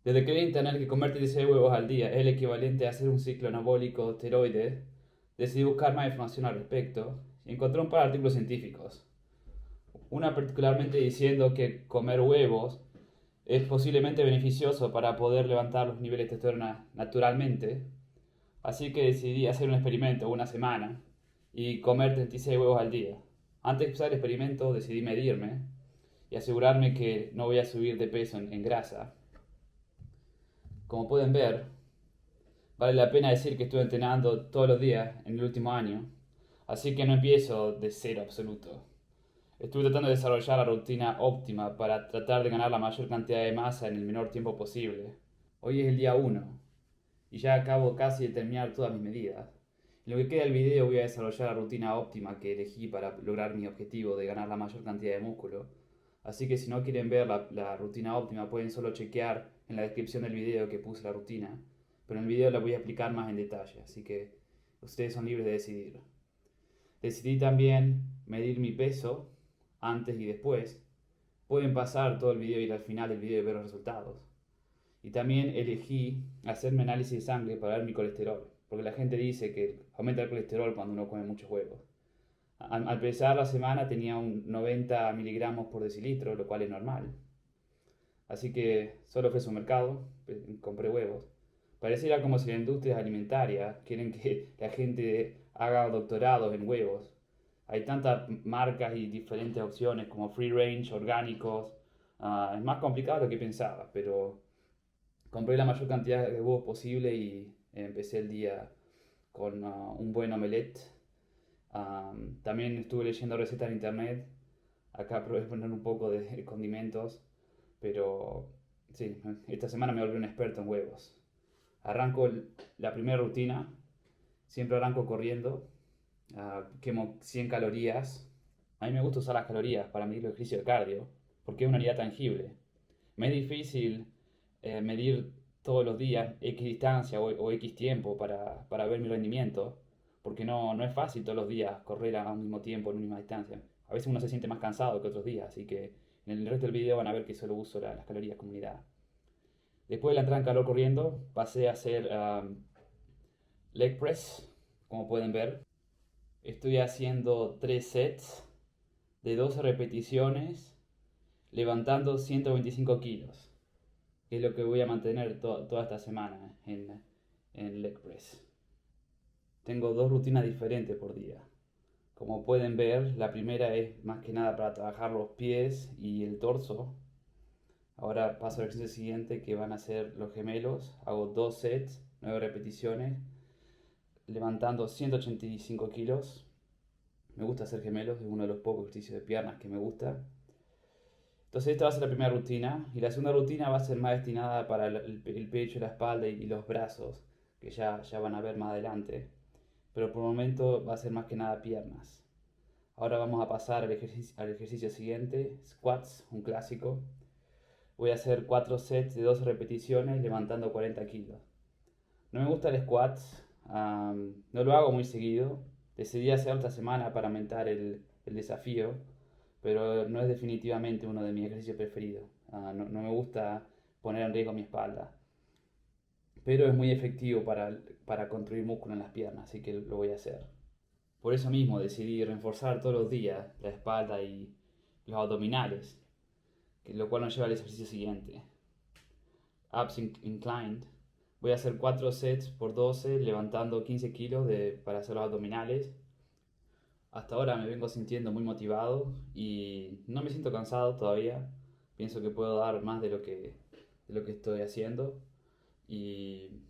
Desde que vi en internet que comer 16 huevos al día es el equivalente a hacer un ciclo anabólico esteroide, decidí buscar más información al respecto y encontré un par de artículos científicos. Una particularmente diciendo que comer huevos es posiblemente beneficioso para poder levantar los niveles de testosterona naturalmente, así que decidí hacer un experimento una semana y comer 36 huevos al día. Antes de empezar el experimento decidí medirme y asegurarme que no voy a subir de peso en grasa. Como pueden ver, vale la pena decir que estuve entrenando todos los días en el último año, así que no empiezo de cero absoluto. Estuve tratando de desarrollar la rutina óptima para tratar de ganar la mayor cantidad de masa en el menor tiempo posible. Hoy es el día 1 y ya acabo casi de terminar todas mis medidas. En lo que queda del video voy a desarrollar la rutina óptima que elegí para lograr mi objetivo de ganar la mayor cantidad de músculo. Así que si no quieren ver la rutina óptima pueden solo chequear en la descripción del video que puse la rutina. Pero en el video la voy a explicar más en detalle, así que ustedes son libres de decidir. Decidí también medir mi peso antes y después. Pueden pasar todo el video y ir al final del video y ver los resultados. Y también elegí hacerme análisis de sangre para ver mi colesterol, porque la gente dice que aumenta el colesterol cuando uno come muchos huevos. Al pesar la semana tenía un 90 miligramos por decilitro, lo cual es normal. Así que solo fui a su mercado, compré huevos. Pareciera como si la industria alimentaria quieren que la gente haga doctorados en huevos. Hay tantas marcas y diferentes opciones como free range, orgánicos. Es más complicado de lo que pensaba, pero compré la mayor cantidad de huevos posible y empecé el día con un buen omelette. También estuve leyendo recetas en internet. Acá probé poner un poco de condimentos, pero sí, esta semana me volví un experto en huevos. Arranco la primera rutina, siempre arranco corriendo, quemo 100 calorías. A mí me gusta usar las calorías para medir el ejercicio de cardio, porque es una unidad tangible. Me es difícil medir todos los días X distancia o X tiempo para ver mi rendimiento, porque no es fácil todos los días correr a un mismo tiempo, en una misma distancia. A veces uno se siente más cansado que otros días, así que en el resto del video van a ver que solo uso las calorías como unidad. Después de la entrada en calor corriendo, pasé a hacer leg press, como pueden ver. Estoy haciendo 3 sets de 12 repeticiones, levantando 125 kilos, que es lo que voy a mantener toda esta semana en leg press. Tengo dos rutinas diferentes por día. Como pueden ver, la primera es más que nada para trabajar los pies y el torso. Ahora paso al ejercicio siguiente que van a ser los gemelos. Hago 2 sets, 9 repeticiones, levantando 185 kilos. Me gusta hacer gemelos, es uno de los pocos ejercicios de piernas que me gusta. Entonces esta va a ser la primera rutina y la segunda rutina va a ser más destinada para el pecho, la espalda y los brazos, que ya van a ver más adelante. Pero por el momento va a ser más que nada piernas. Ahora vamos a pasar al ejercicio siguiente, squats, un clásico. Voy a hacer 4 sets de 12 repeticiones levantando 40 kilos. No me gusta el squat, no lo hago muy seguido. Decidí hacerlo esta semana para aumentar el desafío, pero no es definitivamente uno de mis ejercicios preferidos. No me gusta poner en riesgo mi espalda, pero es muy efectivo para construir músculo en las piernas, así que lo voy a hacer. Por eso mismo decidí reforzar todos los días la espalda y los abdominales, lo cual nos lleva al ejercicio siguiente. Abs inclined. Voy a hacer 4 sets por 12 levantando 15 kilos para hacer los abdominales. Hasta ahora me vengo sintiendo muy motivado y no me siento cansado todavía. Pienso que puedo dar más de lo que estoy haciendo y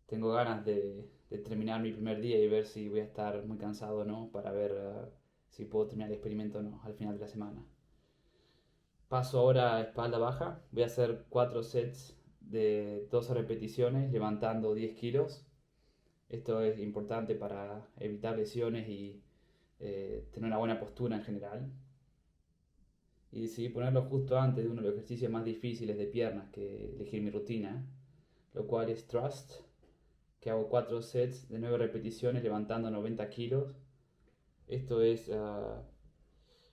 tengo ganas de terminar mi primer día y ver si voy a estar muy cansado o no para ver si puedo terminar el experimento o no al final de la semana. Paso ahora a espalda baja. Voy a hacer 4 sets de 12 repeticiones levantando 10 kilos. Esto es importante para evitar lesiones y tener una buena postura en general. Y decidí ponerlo justo antes de uno de los ejercicios más difíciles de piernas que elegir mi rutina, lo cual es thrust, que hago 4 sets de 9 repeticiones levantando 90 kilos. Esto es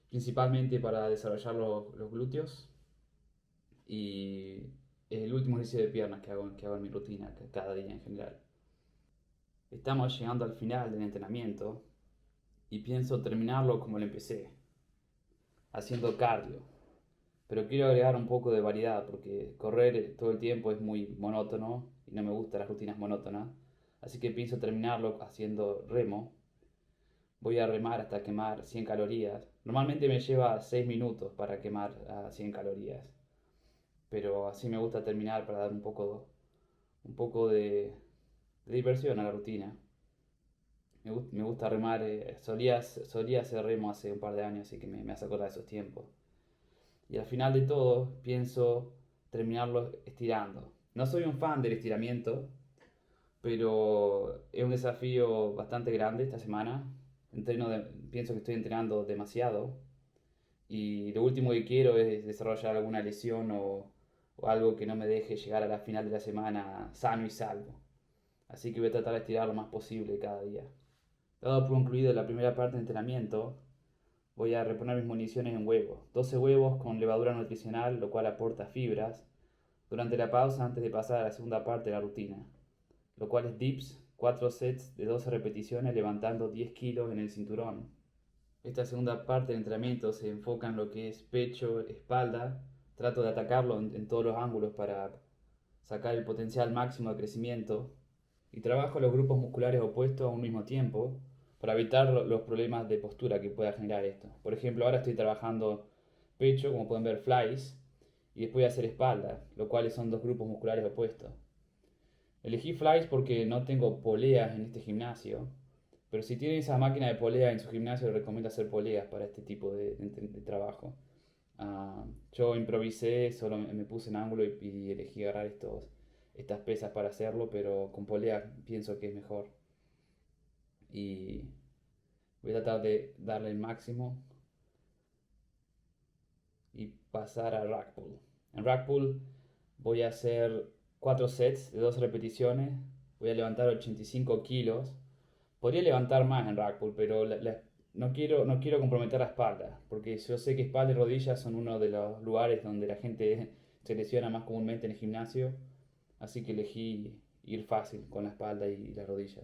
principalmente para desarrollar los glúteos y el último ejercicio de piernas que hago en mi rutina, cada día en general. Estamos llegando al final del entrenamiento y pienso terminarlo como lo empecé, haciendo cardio. Pero quiero agregar un poco de variedad porque correr todo el tiempo es muy monótono y no me gustan las rutinas monótonas. Así que pienso terminarlo haciendo remo. Voy a remar hasta quemar 100 calorías. Normalmente me lleva 6 minutos para quemar 100 calorías. Pero así me gusta terminar para dar un poco de diversión a la rutina. Me gusta remar. Solía hacer remo hace un par de años, así que me hace acordar de esos tiempos. Y al final de todo pienso terminarlo estirando. No soy un fan del estiramiento, pero es un desafío bastante grande esta semana. Pienso que estoy entrenando demasiado y lo último que quiero es desarrollar alguna lesión o algo que no me deje llegar a la final de la semana sano y salvo. Así que voy a tratar de estirar lo más posible cada día. Dado por concluido la primera parte de entrenamiento, voy a reponer mis municiones en huevos. 12 huevos con levadura nutricional, lo cual aporta fibras, durante la pausa antes de pasar a la segunda parte de la rutina, lo cual es dips, 4 sets de 12 repeticiones levantando 10 kilos en el cinturón. Esta segunda parte del entrenamiento se enfoca en lo que es pecho, espalda. Trato de atacarlo en todos los ángulos para sacar el potencial máximo de crecimiento y trabajo los grupos musculares opuestos a un mismo tiempo para evitar los problemas de postura que pueda generar esto. Por ejemplo, ahora estoy trabajando pecho, como pueden ver, flies, y después voy a hacer espalda, lo cual son dos grupos musculares opuestos. Elegí flies porque no tengo poleas en este gimnasio, pero si tienen esa máquina de polea en su gimnasio, les recomiendo hacer poleas para este tipo de trabajo. Yo improvisé, solo me puse en ángulo y elegí agarrar estas pesas para hacerlo, pero con polea pienso que es mejor. Y voy a tratar de darle el máximo y pasar a rack pull. En rack pull voy a hacer 4 sets de 2 repeticiones. Voy a levantar 85 kilos. Podría levantar más en rack pull, pero no quiero comprometer la espalda, porque yo sé que espalda y rodillas son uno de los lugares donde la gente se lesiona más comúnmente en el gimnasio. Así que elegí ir fácil con la espalda y la rodilla.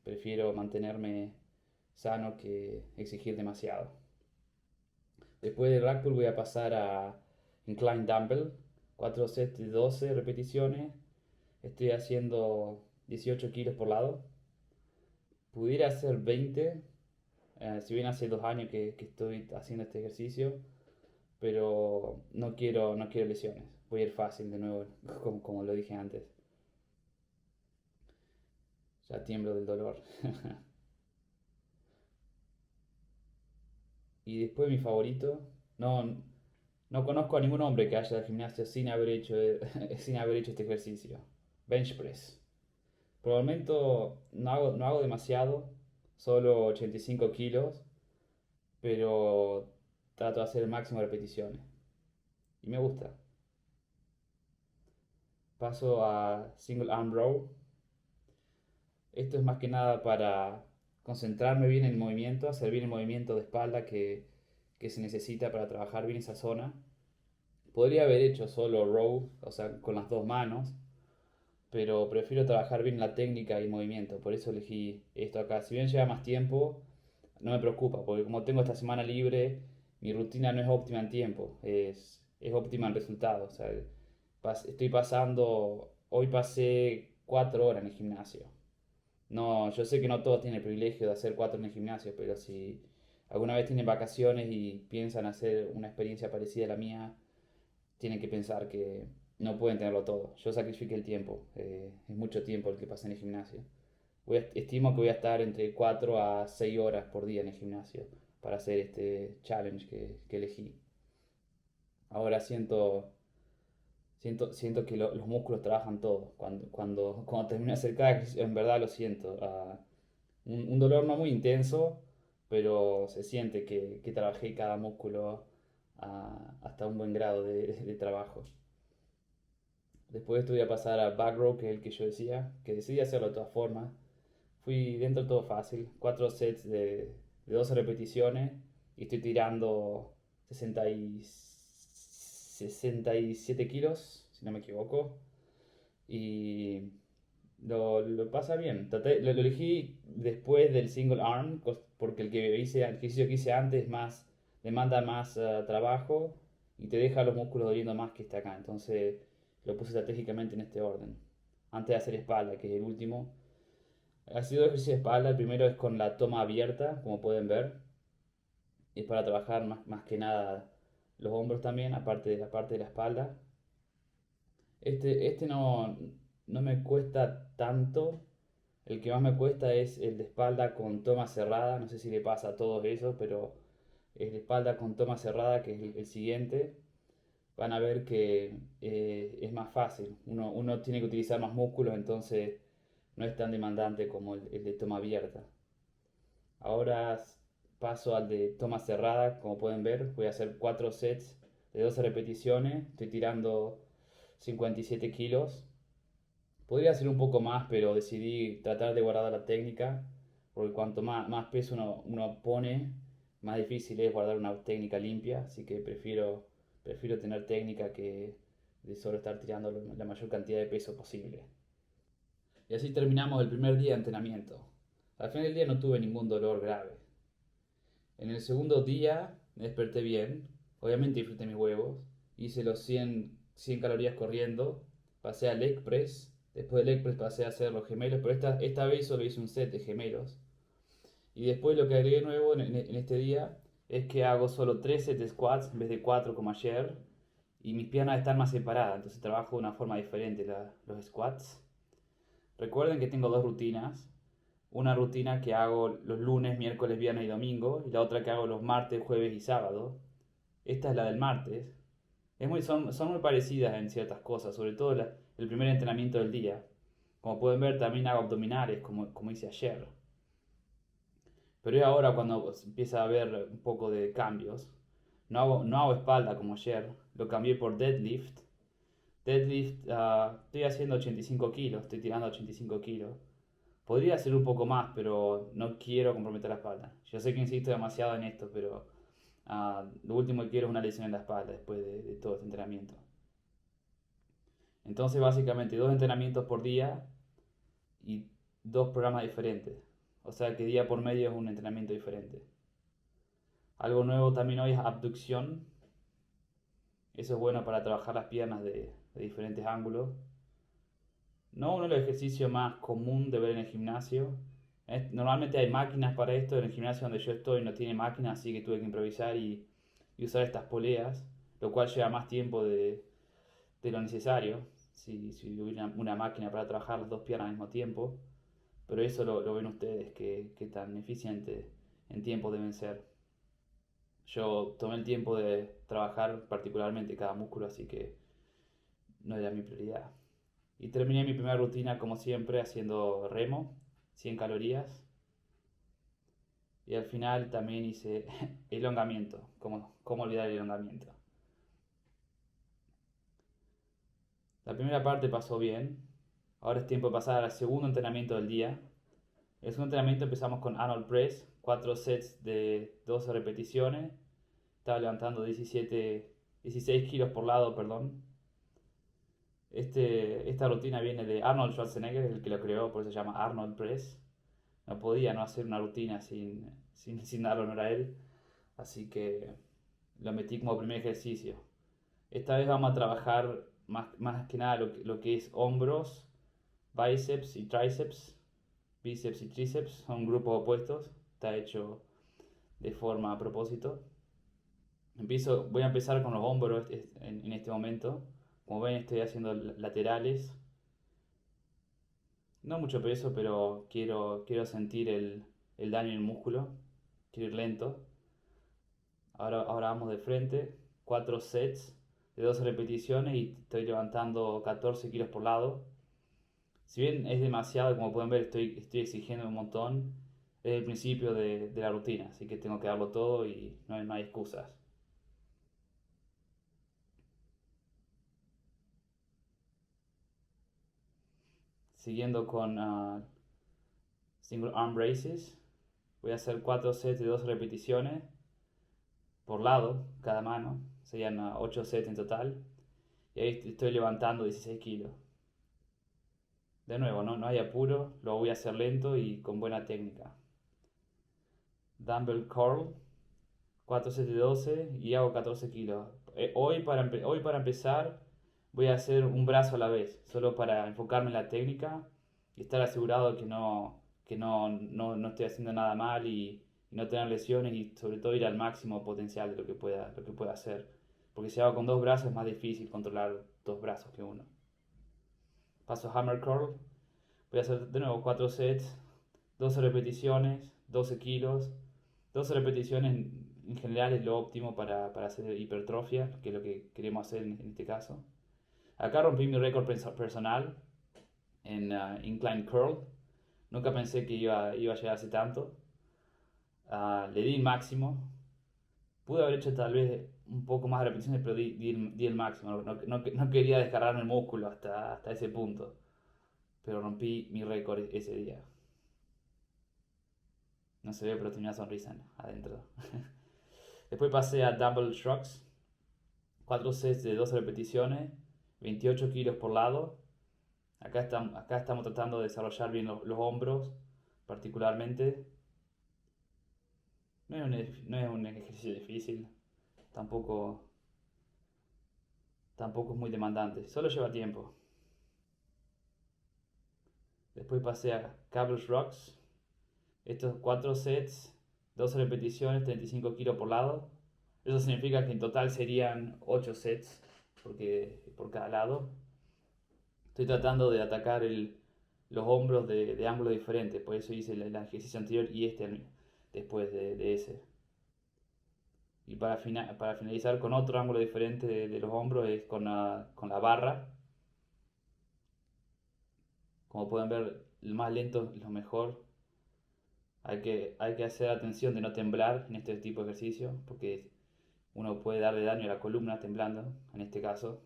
Prefiero mantenerme sano que exigir demasiado. Después de rack pull voy a pasar a incline dumbbell, 4 sets de 12 repeticiones. Estoy haciendo 18 kilos por lado. Pudiera hacer 20, si bien hace 2 años que estoy haciendo este ejercicio, pero no quiero lesiones. Voy a ir fácil de nuevo, como lo dije antes. Ya tiemblo del dolor. Y después mi favorito, no, no conozco a ningún hombre que haya ido al gimnasio sin haber hecho, sin haber hecho este ejercicio. Bench press. Por el momento no hago demasiado, solo 85 kilos, pero trato de hacer el máximo de repeticiones. Y me gusta. Paso a single arm row. Esto es más que nada para concentrarme bien en el movimiento, hacer bien el movimiento de espalda que se necesita para trabajar bien esa zona. Podría haber hecho solo row, o sea, con las dos manos, pero prefiero trabajar bien la técnica y el movimiento, por eso elegí esto acá. Si bien lleva más tiempo, no me preocupa, porque como tengo esta semana libre, mi rutina no es óptima en tiempo, es óptima en resultados. O sea, hoy pasé 4 horas en el gimnasio. No, yo sé que no todos tienen el privilegio de hacer 4 en el gimnasio, pero si alguna vez tienen vacaciones y piensan hacer una experiencia parecida a la mía, tienen que pensar que no pueden tenerlo todo. Yo sacrifiqué el tiempo, es mucho tiempo el que pasé en el gimnasio. Estimo que voy a estar entre 4 a 6 horas por día en el gimnasio para hacer este challenge que elegí. Ahora siento que los músculos trabajan todos. Cuando termino de hacer cada ejercicio, en verdad lo siento. Un dolor no muy intenso, pero se siente que trabajé cada músculo hasta un buen grado de trabajo. Después de esto voy a pasar a back row, que es el que yo decía, que decidí hacerlo de todas formas. Fui dentro todo fácil, 4 sets de 12 repeticiones y estoy tirando 67 kilos, si no me equivoco. Y lo pasa bien. Lo elegí después del single arm, porque el ejercicio que hice antes demanda más trabajo y te deja los músculos doliendo más que este acá. Entonces lo puse estratégicamente en este orden. Antes de hacer espalda, que es el último. Ha sido ejercicio de espalda. El primero es con la toma abierta, como pueden ver. Y es para trabajar más que nada los hombros también, aparte de la espalda. Este no me cuesta tanto. El que más me cuesta es el de espalda con toma cerrada. No sé si le pasa a todos eso, pero el de espalda con toma cerrada, que es el siguiente, van a ver que es más fácil. Uno tiene que utilizar más músculos, entonces no es tan demandante como el de toma abierta. Ahora paso al de toma cerrada. Como pueden ver, voy a hacer 4 sets de 12 repeticiones. Estoy tirando 57 kilos. Podría hacer un poco más, pero decidí tratar de guardar la técnica, porque cuanto más peso uno pone, más difícil es guardar una técnica limpia, así que prefiero tener técnica que de solo estar tirando la mayor cantidad de peso posible. Y así terminamos el primer día de entrenamiento. Al final del día no tuve ningún dolor grave. En el segundo día me desperté bien, obviamente disfruté mis huevos, hice los 100 calorías corriendo, pasé al leg press, después del leg press pasé a hacer los gemelos, pero esta vez solo hice un set de gemelos. Y después lo que agregué nuevo en este día es que hago solo 3 sets de squats en vez de 4 como ayer, y mis piernas están más separadas, entonces trabajo de una forma diferente los squats. Recuerden que tengo dos rutinas. Una rutina que hago los lunes, miércoles, viernes y domingo, y la otra que hago los martes, jueves y sábado. Esta es la del martes. Son muy parecidas en ciertas cosas, sobre todo el primer entrenamiento del día. Como pueden ver, también hago abdominales, como hice ayer. Pero es ahora cuando empieza a haber un poco de cambios. No hago espalda como ayer, lo cambié por deadlift. Deadlift, estoy haciendo 85 kilos, estoy tirando 85 kilos. Podría hacer un poco más, pero no quiero comprometer la espalda. Yo sé que insisto demasiado en esto, pero lo último que quiero es una lesión en la espalda después de todo este entrenamiento. Entonces, básicamente, 2 entrenamientos por día y 2 programas diferentes. O sea que día por medio es un entrenamiento diferente. Algo nuevo también hoy es abducción. Eso es bueno para trabajar las piernas de diferentes ángulos. No uno de los ejercicios más común de ver en el gimnasio. Normalmente hay máquinas para esto. En el gimnasio donde yo estoy no tiene máquinas, así que tuve que improvisar y usar estas poleas, lo cual lleva más tiempo de lo necesario. Si hubiera una máquina para trabajar las dos piernas al mismo tiempo. Pero eso lo ven ustedes, que tan eficiente en tiempo deben ser. Yo tomé el tiempo de trabajar particularmente cada músculo, así que no era mi prioridad. Y terminé mi primera rutina como siempre haciendo remo, 100 calorías. Y al final también hice elongamiento. ¿Cómo olvidar el elongamiento? La primera parte pasó bien. Ahora es tiempo de pasar al segundo entrenamiento del día. El segundo entrenamiento empezamos con Arnold Press, 4 sets de 12 repeticiones. Estaba levantando 16 kilos por lado, perdón. Esta rutina viene de Arnold Schwarzenegger, el que lo creó, por eso se llama Arnold Press. No podía no hacer una rutina sin darle honor a él, así que lo metí como primer ejercicio. Esta vez vamos a trabajar más que nada lo que es hombros, bíceps y tríceps. Bíceps y tríceps son grupos opuestos, está hecho de forma a propósito. Voy a empezar con los hombros en este momento. Como ven, estoy haciendo laterales. No mucho peso, pero quiero sentir el daño en el músculo. Quiero ir lento. Ahora vamos de frente. 4 sets de 12 repeticiones y estoy levantando 14 kilos por lado. Si bien es demasiado, como pueden ver, estoy exigiendo un montón. Es el principio de la rutina, así que tengo que darlo todo y no hay excusas. Siguiendo con single arm raises. Voy a hacer 4 sets de 12 repeticiones por lado, cada mano. Serían 8 sets en total. y ahí estoy levantando 16 kilos. De nuevo, no hay apuro, lo voy a hacer lento y con buena técnica. Dumbbell curl, 4 sets de 12 y hago 14 kilos. Hoy para empezar voy a hacer un brazo a la vez, solo para enfocarme en la técnica y estar asegurado de que no estoy haciendo nada mal y no tener lesiones y sobre todo ir al máximo potencial de lo que pueda hacer. Porque si hago con dos brazos es más difícil controlar dos brazos que uno. Paso hammer curl. Voy a hacer de nuevo 4 sets, 12 repeticiones, 12 kilos. 12 repeticiones en general es lo óptimo para hacer hipertrofia, que es lo que queremos hacer en este caso. Acá rompí mi récord personal en incline curl. Nunca pensé que iba a llegar así tanto. Le di el máximo. Pude haber hecho tal vez un poco más de repeticiones, pero di el máximo. No quería descargarme el músculo hasta ese punto. Pero rompí mi récord ese día. No se ve, pero tenía una sonrisa adentro. Después pasé a dumbbell shrugs. 4 sets de 12 repeticiones. 28 kilos por lado. Acá estamos tratando de desarrollar bien los hombros, particularmente. No es un ejercicio difícil. Tampoco, tampoco es muy demandante. Solo lleva tiempo. Después pasé a cable shrugs. Estos 4 sets, 12 repeticiones, 35 kilos por lado. Eso significa que en total serían 8 sets por cada lado. Estoy tratando de atacar los hombros de ángulos diferentes, por eso hice el ejercicio anterior y después de ese. Y para finalizar con otro ángulo diferente de los hombros es con la barra. Como pueden ver, lo más lento es lo mejor. Hay que hacer atención de no temblar en este tipo de ejercicio, porque uno puede darle daño a la columna temblando, en este caso.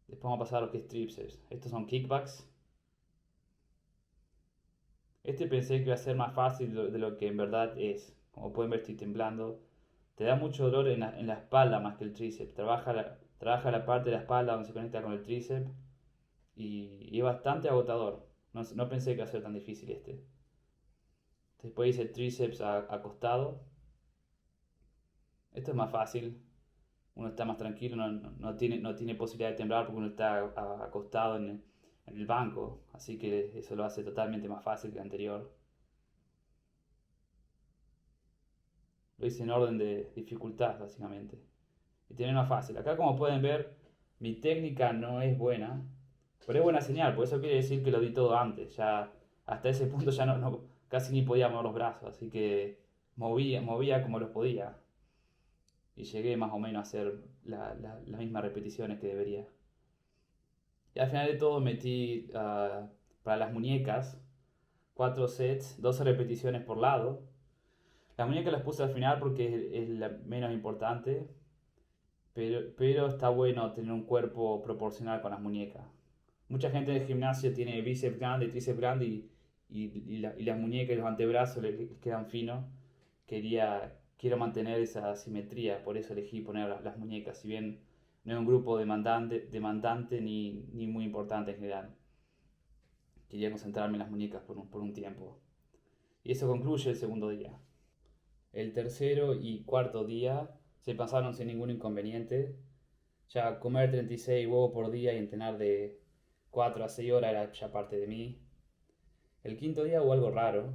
Después vamos a pasar a lo que es tríceps. Estos son kickbacks. Pensé que iba a ser más fácil de lo que en verdad es. Como pueden ver, estoy temblando. Te da mucho dolor en la espalda más que el tríceps. Trabaja la parte de la espalda donde se conecta con el tríceps. Y es bastante agotador. No pensé que iba a ser tan difícil este. Después hice tríceps acostado. Esto es más fácil. Uno está más tranquilo, no tiene posibilidad de temblar porque uno está acostado en el banco. Así que eso lo hace totalmente más fácil que el anterior. Lo hice en orden de dificultad, básicamente. Y tiene más fácil. Acá, como pueden ver, mi técnica no es buena, pero es buena señal, por eso quiere decir que lo di todo antes. Ya hasta ese punto ya casi ni podía mover los brazos, así que movía como los podía. Y llegué más o menos a hacer las mismas repeticiones que debería. Y al final de todo metí para las muñecas 4 sets, 12 repeticiones por lado. Las muñecas las puse al final porque es la menos importante, pero está bueno tener un cuerpo proporcional con las muñecas. Mucha gente en el gimnasio tiene bíceps grande, tríceps grande y las muñecas y los antebrazos les quedan finos. Quiero mantener esa simetría, por eso elegí poner las muñecas, si bien no es un grupo demandante ni muy importante en general. Quería concentrarme en las muñecas por un tiempo. Y eso concluye el segundo día. El tercero y cuarto día se pasaron sin ningún inconveniente. Ya comer 36 huevos por día y entrenar de 4 a 6 horas era ya parte de mí. El quinto día hubo algo raro.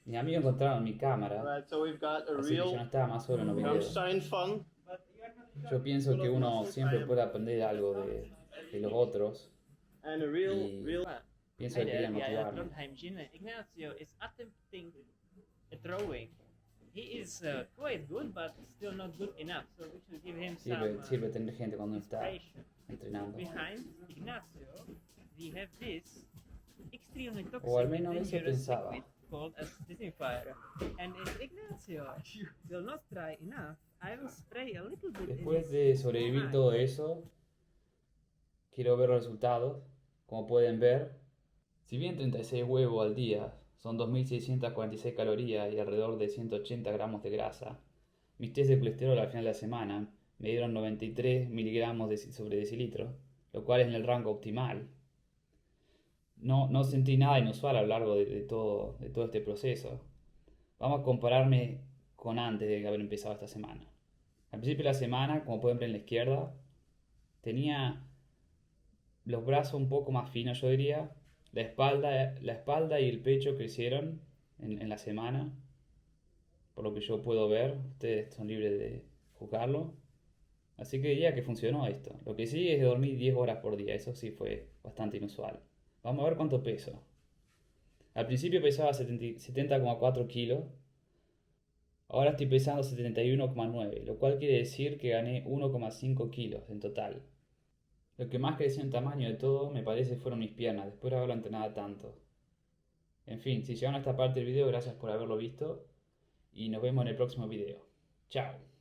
Mis amigos encontraron mi cámara, Right, so we've got a así que yo no real estaba más solo en los videos. Rammstein fun. Yo pienso que uno siempre puede aprender algo de los otros And a y real. pienso que querían Vi er motivarme. Trondheim Gym. Ignacio is attempting a throwing. He is quite good, but still not good enough. So we should give him Sirve tener gente cuando uno está inspiration. entrenando. Behind Ignacio, we have this extremely toxic O al menos and eso dangerous pensaba. liquid called as desinfire. And if Ignacio will not try enough, I will spray a little bit. Después de sobrevivir todo eso, quiero ver los resultados. Como pueden ver, si bien 36 huevos al día son 2.646 calorías y alrededor de 180 gramos de grasa, mis test de colesterol al final de la semana me dieron 93 miligramos sobre decilitro, lo cual es en el rango optimal. No sentí nada inusual a lo largo de todo este proceso. Vamos a compararme con antes de haber empezado esta semana. Al principio de la semana, como pueden ver en la izquierda, tenía los brazos un poco más finos, yo diría. La espalda y el pecho crecieron en la semana, por lo que yo puedo ver. Ustedes son libres de juzgarlo. Así que diría que funcionó esto. Lo que sí es dormir 10 horas por día, eso sí fue bastante inusual. Vamos a ver cuánto peso. Al principio pesaba 70,4 kilos. Ahora estoy pesando 71,9, lo cual quiere decir que gané 1,5 kilos en total. Lo que más creció en tamaño de todo me parece fueron mis piernas, después de haberlo entrenado tanto. En fin, si llegaron a esta parte del video, gracias por haberlo visto y nos vemos en el próximo video. Chao.